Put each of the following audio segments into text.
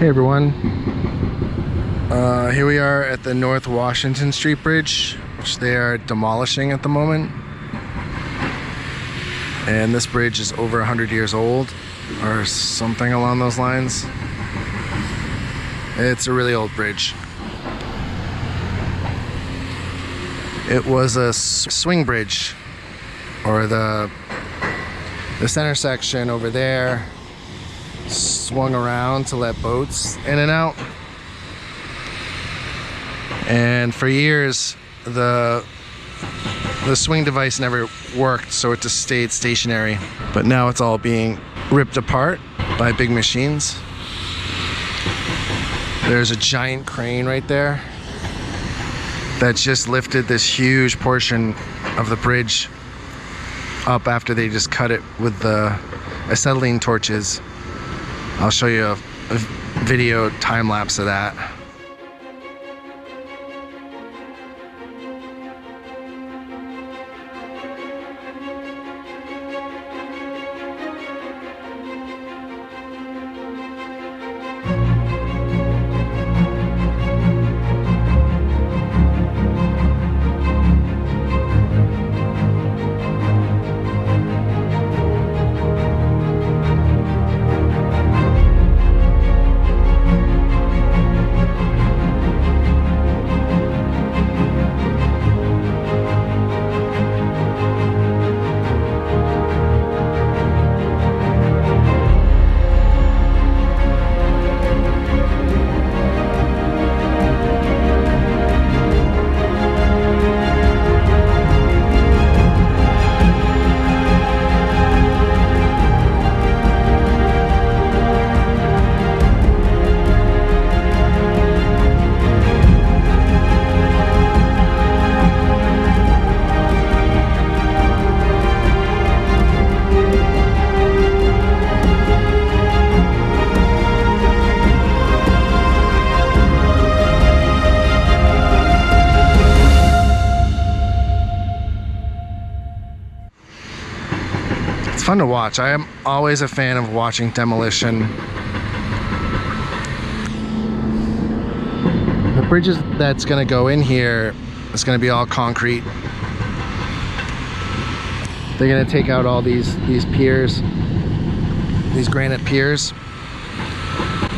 Hey everyone, here we are at the North Washington Street Bridge, which they are demolishing at the moment. And this bridge is over 100 years old, or something along those lines. It's a really old bridge. It was a swing bridge, or the center section over there swung around to let boats in and out. And for years, the swing device never worked, so it just stayed stationary. But now it's all being ripped apart by big machines. There's a giant crane right there that just lifted this huge portion of the bridge up after they just cut it with the acetylene torches. I'll show you a video time lapse of that. It's fun to watch. I am always a fan of watching demolition. The bridge that's going to go in here is going to be all concrete. They're going to take out all these piers, these granite piers,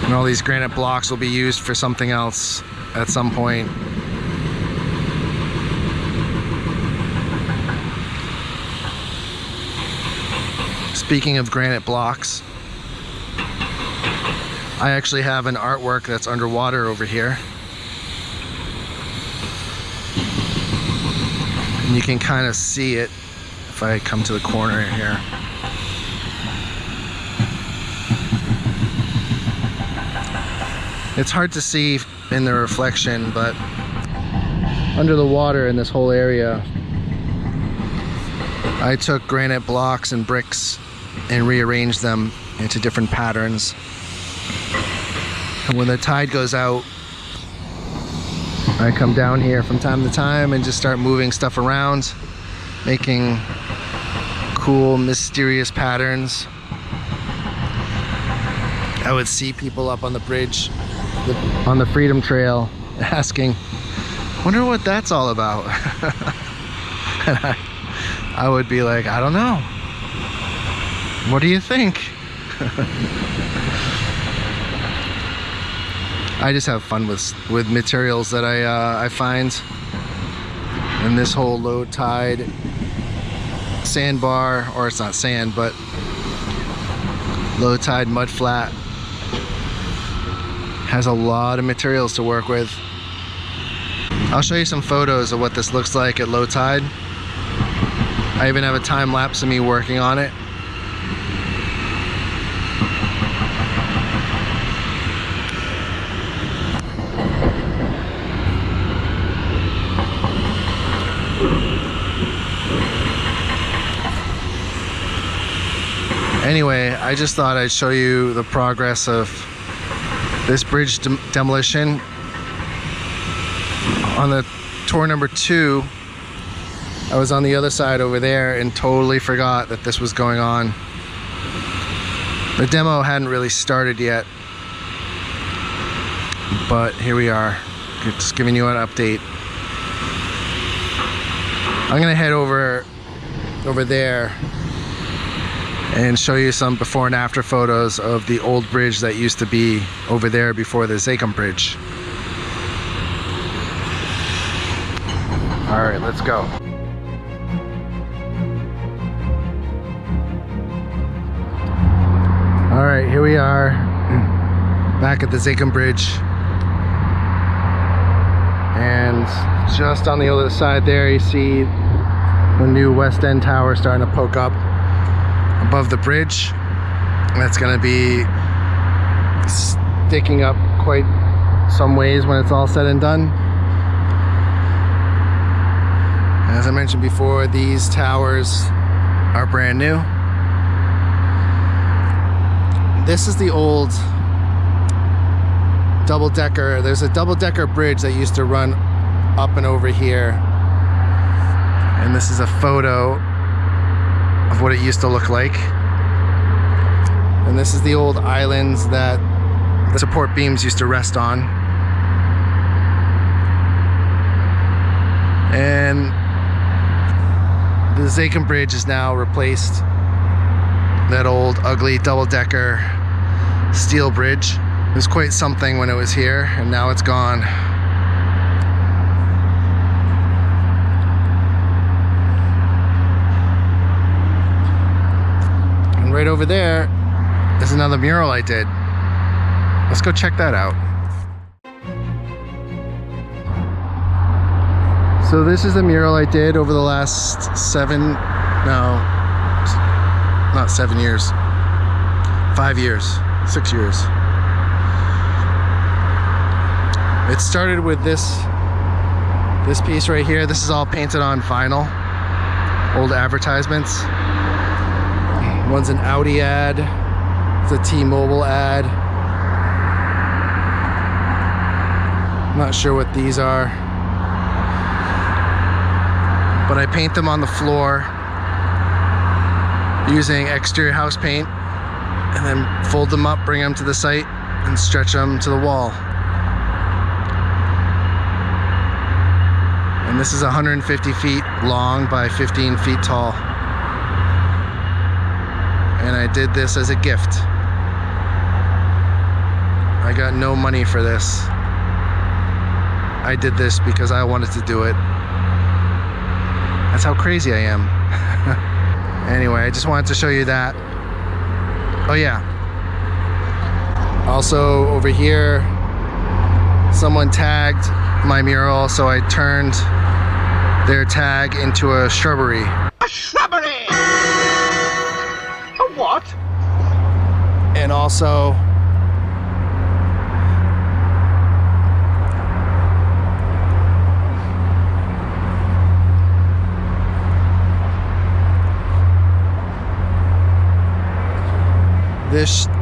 and all these granite blocks will be used for something else at some point. Speaking of granite blocks, I actually have an artwork that's underwater over here. And you can kind of see it if I come to the corner here. It's hard to see in the reflection, but under the water in this whole area, I took granite blocks and bricks and rearrange them into different patterns. And when the tide goes out, I come down here from time to time and just start moving stuff around, making cool, mysterious patterns. I would see people up on the bridge, on the Freedom Trail, asking, "Wonder what that's all about?" And I would be like, "I don't know. What do you think?" I just have fun with materials that I find. And this whole low tide sandbar, or it's not sand, but low tide mud flat, has a lot of materials to work with. I'll show you some photos of what this looks like at low tide. I even have a time lapse of me working on it. Anyway, I just thought I'd show you the progress of this bridge demolition. On the tour number 2, I was on the other side over there and totally forgot that this was going on. The demo hadn't really started yet. but here we are, just giving you an update. I'm gonna head over there and show you some before and after photos of the old bridge that used to be over there before the Zakim bridge. All right, let's go. All right, here we are back at the Zakim bridge, and just on the other side there you see the new West End tower starting to poke up above the bridge. That's going to be sticking up quite some ways when it's all said and done. As I mentioned before, these towers are brand new. This is the old double-decker. There's a double-decker bridge that used to run up and over here, and this is a photo of what it used to look like. And this is the old islands that the support beams used to rest on. And the Zakim bridge has now replaced that old ugly double-decker steel bridge. It was quite something when it was here, and now it's gone. And right over there is another mural I did. Let's go check that out. So this is the mural I did over the last 5 years, 6 years. It started with this piece right here. This is all painted on vinyl, old advertisements. One's an Audi ad, it's a T-Mobile ad. I'm not sure what these are, but I paint them on the floor using exterior house paint, and then fold them up, bring them to the site, and stretch them to the wall. And this is 150 feet long by 15 feet tall. And I did this as a gift. I got no money for this. I did this because I wanted to do it. That's how crazy I am. Anyway, I just wanted to show you that. Oh yeah. Also over here, someone tagged my mural, so I turned their tag into a shrubbery. A shrubbery! A what? And also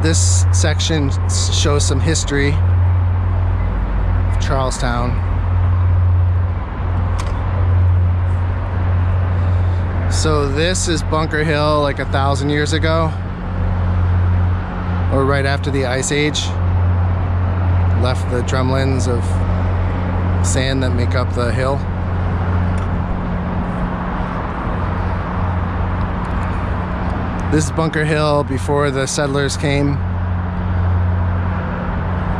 this section shows some history of Charlestown. So this is Bunker Hill like 1,000 years ago, or right after the Ice Age. Left the drumlins of sand that make up the hill. This is Bunker Hill before the settlers came,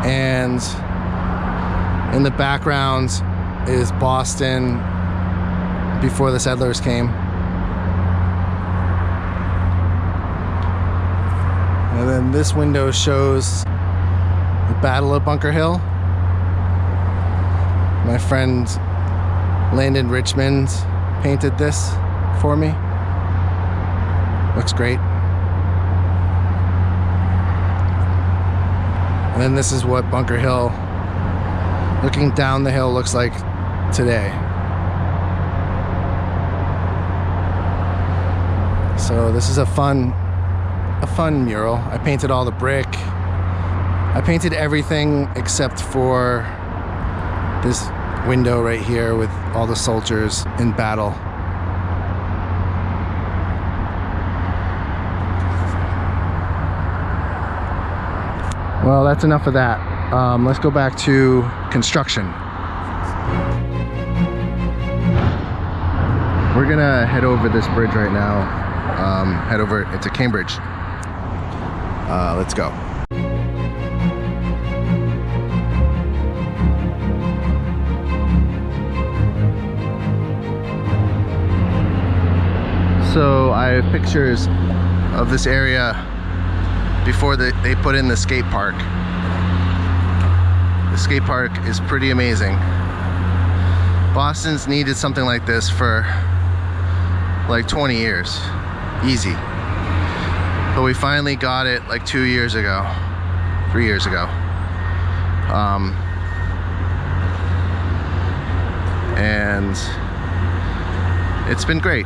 and in the background is Boston before the settlers came. And then this window shows the Battle of Bunker Hill. My friend Landon Richmond painted this for me. Looks great. And then this is what Bunker Hill, looking down the hill, looks like today. So this is a fun mural. I painted all the brick. I painted everything except for this window right here with all the soldiers in battle. Well, that's enough of that. Let's go back to construction. We're gonna head over this bridge right now, head over into Cambridge. Let's go. So I have pictures of this area before they put in the skate park. The skate park is pretty amazing. Boston's needed something like this for like 20 years, easy. But we finally got it like 2 years ago, 3 years ago. And it's been great.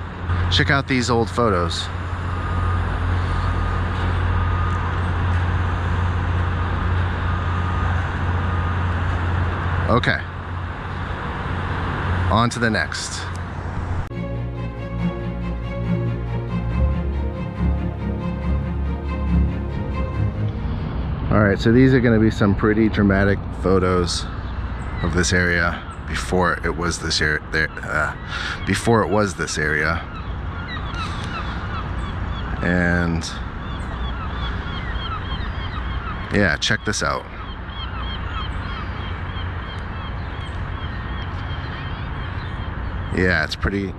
Check out these old photos. Okay, on to the next. All right, so these are going to be some pretty dramatic photos of this area before it was this area. Before it was this area, and yeah, check this out. Yeah, it's pretty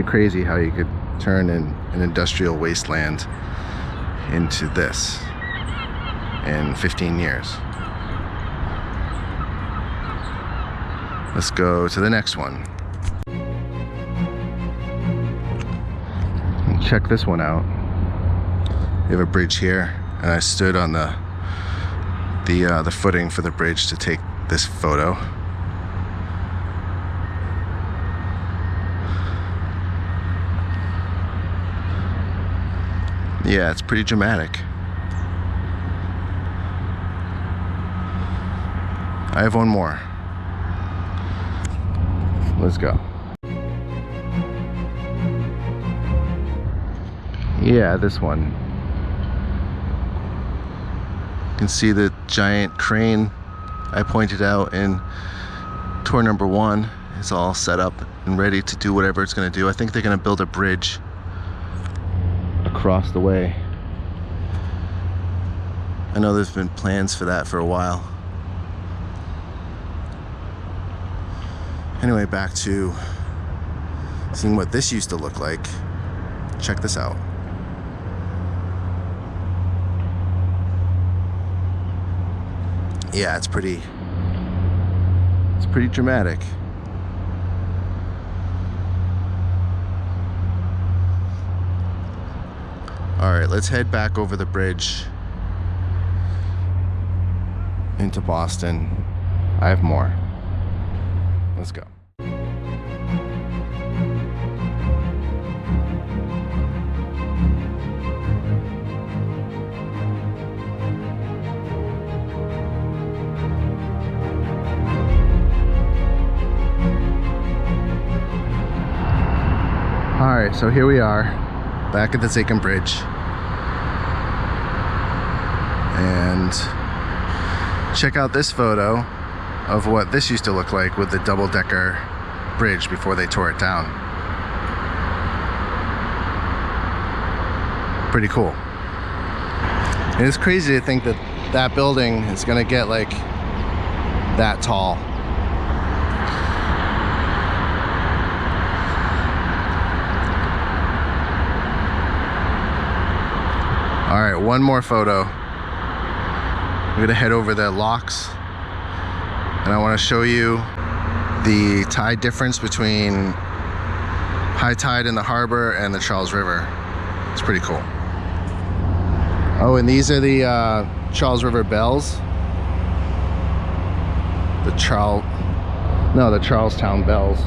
crazy how you could turn an industrial wasteland into this in 15 years. Let's go to the next one. Check this one out. We have a bridge here, and I stood on the footing for the bridge to take this photo. Yeah, it's pretty dramatic. I have one more. Let's go. Yeah, this one. You can see the giant crane I pointed out in tour number 1 is all set up and ready to do whatever it's going to do. I think they're going to build a bridge across the way. I know there's been plans for that for a while. Anyway, back to seeing what this used to look like. Check this out. Yeah, it's pretty dramatic. All right, let's head back over the bridge into Boston. I have more. Let's go. All right, so here we are, back at the Zakim Bridge. And check out this photo of what this used to look like with the double-decker bridge before they tore it down. Pretty cool. And it's crazy to think that that building is gonna get like that tall. All right, one more photo. I'm gonna head over the locks, and I want to show you the tide difference between high tide in the harbor and the Charles River. It's pretty cool. Oh, and these are the Charles River bells. The Charlestown bells.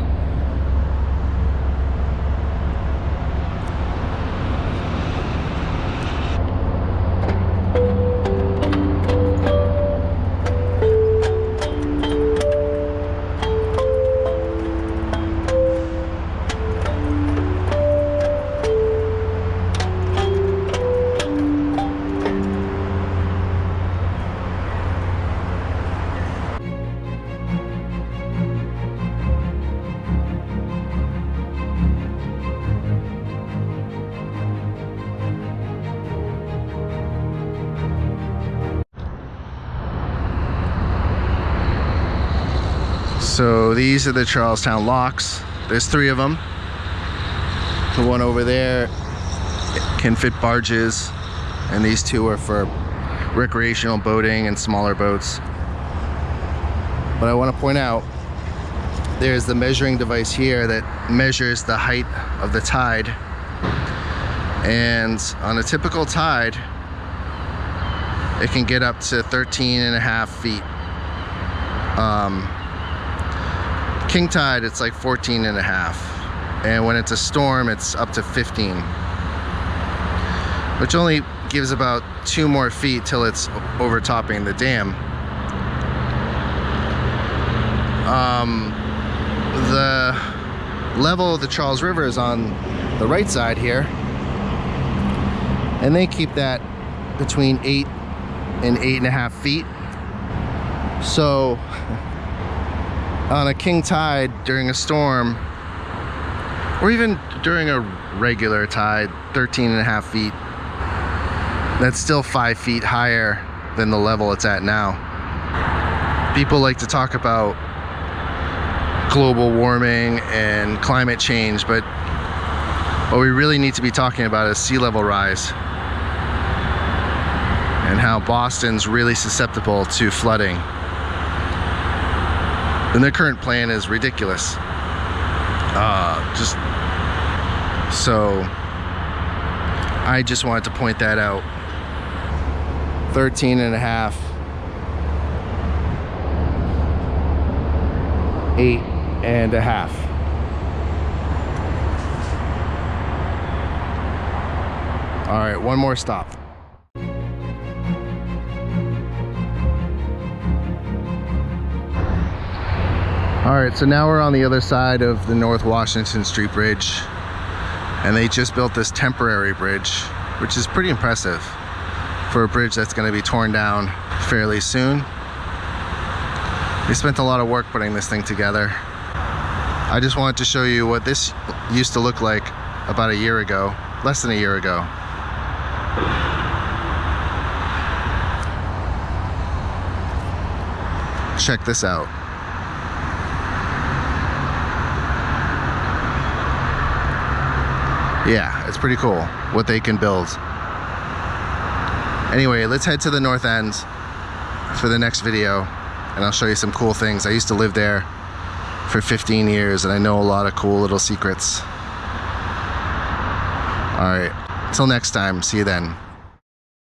So these are the Charlestown Locks. There's 3 of them. The one over there can fit barges, and these 2 are for recreational boating and smaller boats. But I want to point out, there's the measuring device here that measures the height of the tide. And on a typical tide, it can get up to 13.5 feet. King tide, it's like 14.5. And when it's a storm, it's up to 15. Which only gives about 2 more feet till it's overtopping the dam. The level of the Charles River is on the right side here, and they keep that between 8 and 8.5 feet. So on a king tide during a storm, or even during a regular tide, 13.5 feet, that's still 5 feet higher than the level it's at now. People like to talk about global warming and climate change, but what we really need to be talking about is sea level rise, and how Boston's really susceptible to flooding. And their current plan is ridiculous. So I just wanted to point that out. 13.5, 8.5. All right, one more stop. All right, so now we're on the other side of the North Washington Street Bridge, and they just built this temporary bridge, which is pretty impressive for a bridge that's going to be torn down fairly soon. They spent a lot of work putting this thing together. I just wanted to show you what this used to look like about a year ago, less than a year ago. Check this out. Yeah, it's pretty cool what they can build. Anyway, let's head to the north end for the next video, and I'll show you some cool things. I used to live there for 15 years, and I know a lot of cool little secrets. All right, till next time, see you then.